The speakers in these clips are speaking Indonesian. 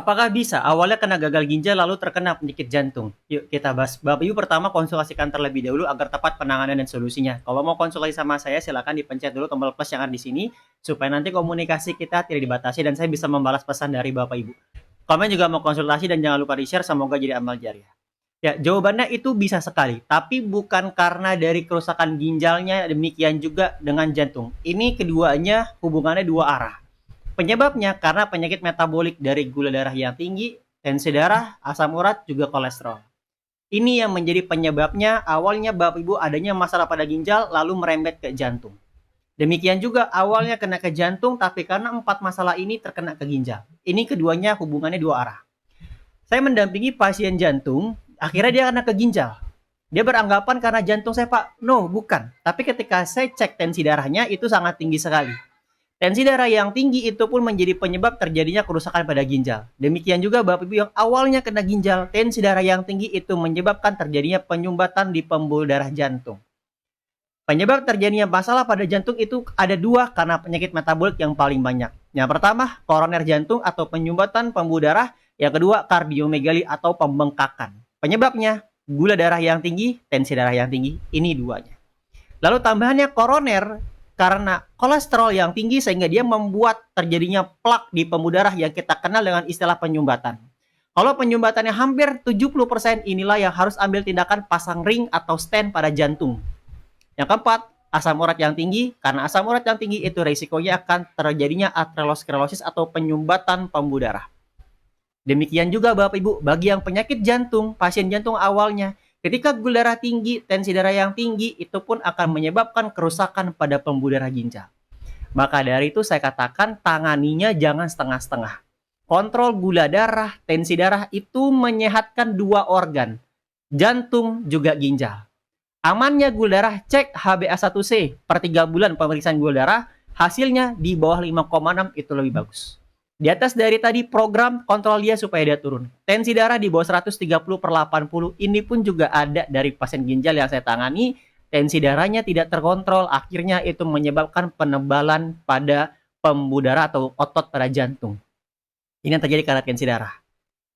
Apakah bisa awalnya kena gagal ginjal lalu terkena penyakit jantung? Yuk kita bahas. Bapak Ibu pertama konsultasikan terlebih dahulu agar tepat penanganan dan solusinya. Kalau mau konsultasi sama saya silakan dipencet dulu tombol plus yang ada di sini supaya nanti komunikasi kita tidak dibatasi dan saya bisa membalas pesan dari Bapak Ibu. Kalau juga mau konsultasi dan jangan lupa di-share, semoga jadi amal jariah. Ya, jawabannya itu bisa sekali, tapi bukan karena dari kerusakan ginjalnya, demikian juga dengan jantung. Ini keduanya hubungannya dua arah. Penyebabnya karena penyakit metabolik dari gula darah yang tinggi, tensi darah, asam urat, juga kolesterol. Ini yang menjadi penyebabnya awalnya Bapak Ibu adanya masalah pada ginjal lalu merembet ke jantung. Demikian juga awalnya kena ke jantung tapi karena empat masalah ini terkena ke ginjal. Ini keduanya hubungannya dua arah. Saya mendampingi pasien jantung, akhirnya dia kena ke ginjal. Dia beranggapan karena jantung saya, Pak. No, bukan. Tapi ketika saya cek tensi darahnya itu sangat tinggi sekali. Tensi darah yang tinggi itu pun menjadi penyebab terjadinya kerusakan pada ginjal. Demikian juga Bapak Ibu yang awalnya kena ginjal, tensi darah yang tinggi itu menyebabkan terjadinya penyumbatan di pembuluh darah jantung. Penyebab terjadinya masalah pada jantung itu ada dua karena penyakit metabolik yang paling banyak. Yang pertama, koroner jantung atau penyumbatan pembuluh darah. Yang kedua, kardiomegali atau pembengkakan. Penyebabnya, gula darah yang tinggi, tensi darah yang tinggi. Ini duanya. Lalu tambahannya koroner karena kolesterol yang tinggi sehingga dia membuat terjadinya plak di pembuluh darah yang kita kenal dengan istilah penyumbatan. Kalau penyumbatannya hampir 70%, inilah yang harus ambil tindakan pasang ring atau stent pada jantung. Yang keempat, asam urat yang tinggi. Karena asam urat yang tinggi itu risikonya akan terjadinya aterosklerosis atau penyumbatan pembuluh darah. Demikian juga Bapak Ibu, bagi yang penyakit jantung, pasien jantung awalnya, ketika gula darah tinggi, tensi darah yang tinggi, itu pun akan menyebabkan kerusakan pada pembuluh darah ginjal. Maka dari itu saya katakan tanganinya jangan setengah-setengah. Kontrol gula darah, tensi darah itu menyehatkan dua organ, jantung juga ginjal. Amannya gula darah, cek HbA1c per 3 bulan pemeriksaan gula darah, hasilnya di bawah 5,6 itu lebih bagus. Di atas dari tadi program kontrol dia supaya dia turun. Tensi darah di bawah 130/80, ini pun juga ada dari pasien ginjal yang saya tangani. Tensi darahnya tidak terkontrol, akhirnya itu menyebabkan penebalan pada pembuluh darah atau otot pada jantung. Ini yang terjadi karena tensi darah.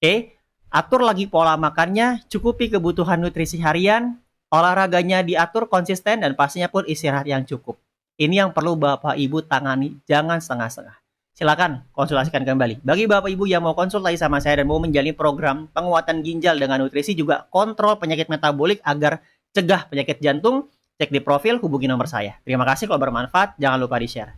Oke, atur lagi pola makannya, cukupi kebutuhan nutrisi harian, olahraganya diatur konsisten, dan pastinya pun istirahat yang cukup. Ini yang perlu Bapak Ibu tangani, jangan setengah-setengah. Silakan konsultasikan kembali. Bagi Bapak Ibu yang mau konsultasi sama saya dan mau menjalani program penguatan ginjal dengan nutrisi juga kontrol penyakit metabolik agar cegah penyakit jantung, cek di profil, hubungi nomor saya. Terima kasih kalau bermanfaat, jangan lupa di-share.